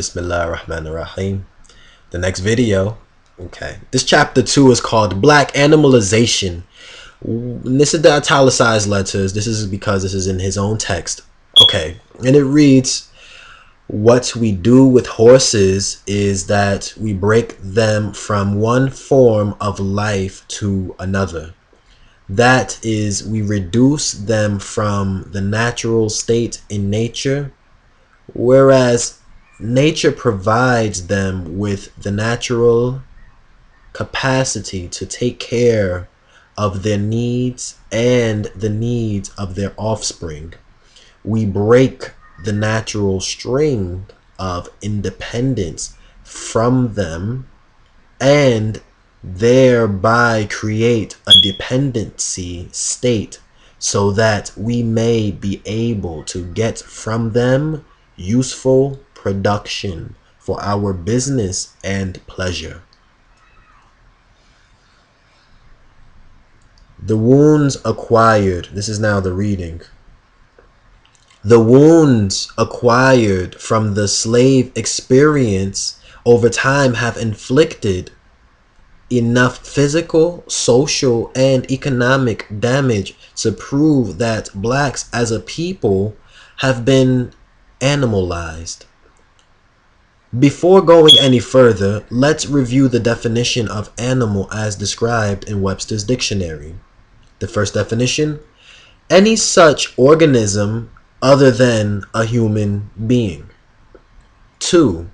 Bismillah ar-Rahman ar-Rahim. The next video. Okay. This chapter 2 is called Black Animalization. And this is the italicized letters. This is because this is in his own text. Okay. And it reads, what we do with horses is that we break them from one form of life to another. That is, we reduce them from the natural state in nature, whereas nature provides them with the natural capacity to take care of their needs and the needs of their offspring. We break the natural string of independence from them and thereby create a dependency state so that we may be able to get from them useful production for our business and pleasure. The wounds acquired, this is now the reading. The wounds acquired from the slave experience over time have inflicted enough physical, social, and economic damage to prove that blacks as a people have been animalized. Before going any further, let's review the definition of animal as described in Webster's dictionary. The first definition: any such organism other than a human being. 2.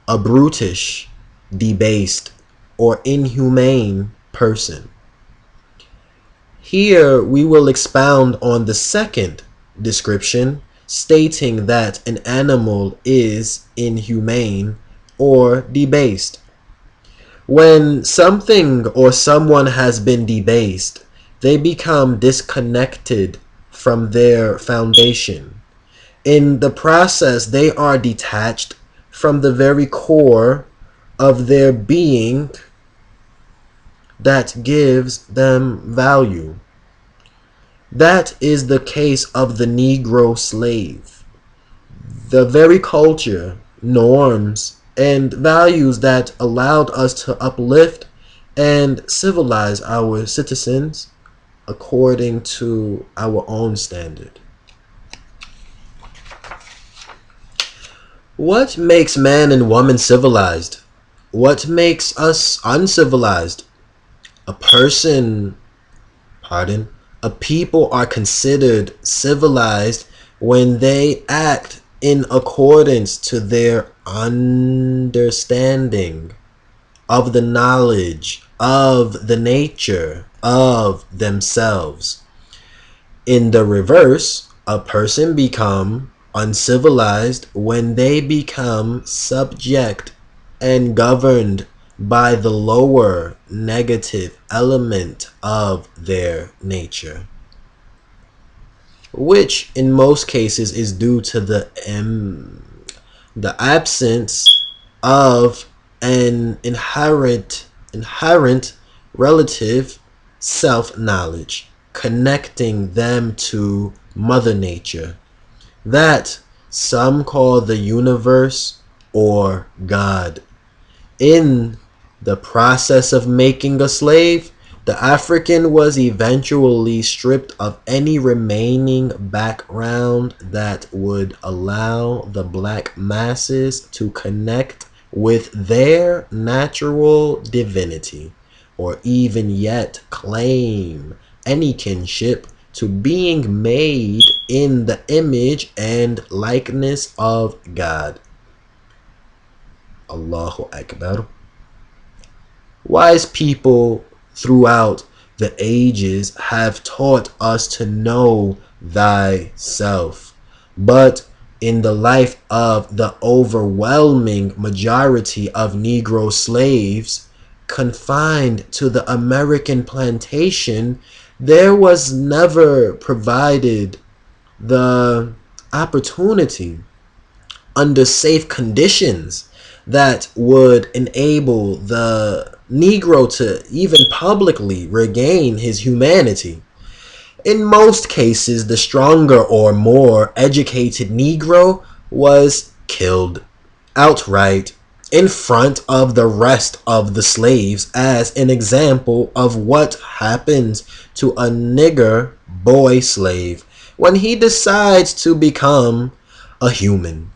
A brutish, debased, or inhumane person. Here we will expound on the second description, stating that an animal is inhumane or debased. When something or someone has been debased, they become disconnected from their foundation. In the process, they are detached from the very core of their being that gives them value. That is the case of the Negro slave. The very culture, norms, and values that allowed us to uplift and civilize our citizens according to our own standard. What makes man and woman civilized? What makes us uncivilized? A people are considered civilized when they act in accordance to their understanding of the knowledge of the nature of themselves. In the reverse, a person becomes uncivilized when they become subject and governed by the lower negative element of their nature, which in most cases is due to the absence of an inherent relative self-knowledge connecting them to Mother Nature, that some call the universe or God. In the process of making a slave, the African was eventually stripped of any remaining background that would allow the black masses to connect with their natural divinity, or even yet claim any kinship to being made in the image and likeness of God. Allahu Akbar. Wise people throughout the ages have taught us to know thyself, but in the life of the overwhelming majority of Negro slaves confined to the American plantation, there was never provided the opportunity under safe conditions that would enable the Negro to even publicly regain his humanity. In most cases, the stronger or more educated Negro was killed outright in front of the rest of the slaves as an example of what happens to a nigger boy slave when he decides to become a human.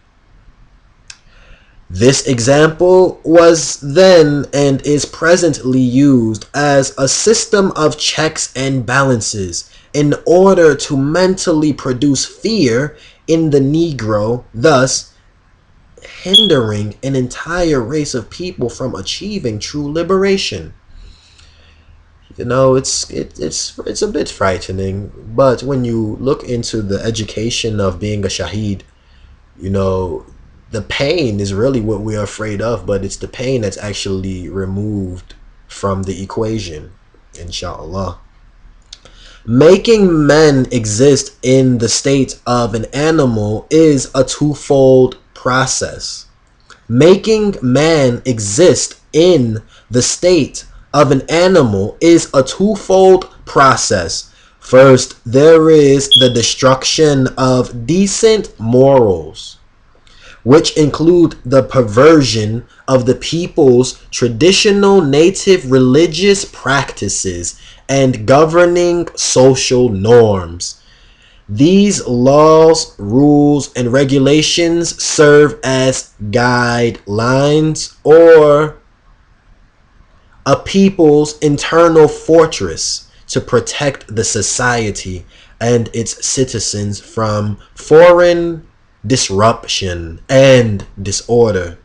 This example was then and is presently used as a system of checks and balances in order to mentally produce fear in the Negro, thus hindering an entire race of people from achieving true liberation. You know, it's a bit frightening, but when you look into the education of being a shaheed, you know, the pain is really what we are afraid of, but it's the pain that's actually removed from the equation, inshallah. Making men exist in the state of an animal is a twofold process. Making man exist in the state of an animal is a twofold process. First, there is the destruction of decent morals, which include the perversion of the people's traditional native religious practices and governing social norms. These laws, rules, and regulations serve as guidelines or a people's internal fortress to protect the society and its citizens from foreign disruption and disorder.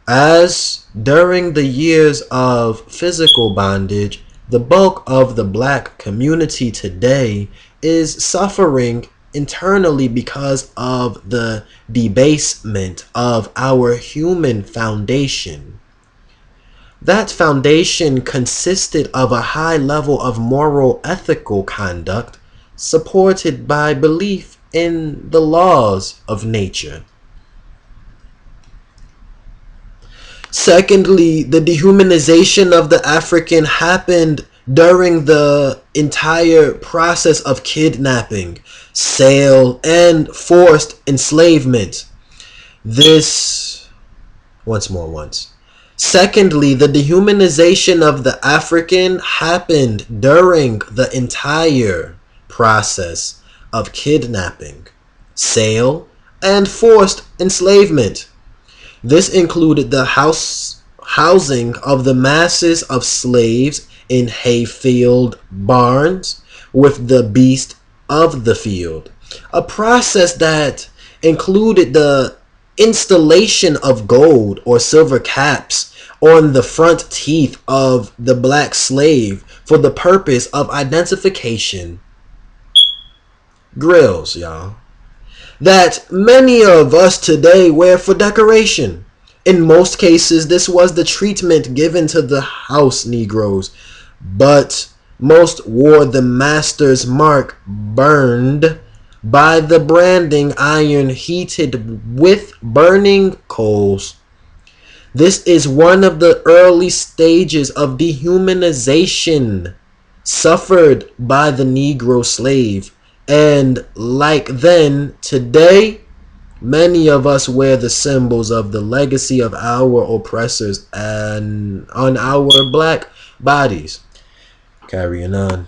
As during the years of physical bondage, the bulk of the black community today is suffering internally because of the debasement of our human foundation. That foundation consisted of a high level of moral ethical conduct supported by belief in the laws of nature. Secondly, the dehumanization of the African happened during the entire process of kidnapping, sale, and forced enslavement. Secondly, the dehumanization of the African happened during the entire process of kidnapping, sale, and forced enslavement. This included the housing of the masses of slaves in hay-filled barns with the beast of the field, a process that included the installation of gold or silver caps on the front teeth of the black slave for the purpose of identification. Grills, y'all, that many of us today wear for decoration. In most cases, this was the treatment given to the house Negroes, but most wore the master's mark burned by the branding iron heated with burning coals. This is one of the early stages of dehumanization suffered by the Negro slave. And like then, today, many of us wear the symbols of the legacy of our oppressors and on our black bodies. Carrying on.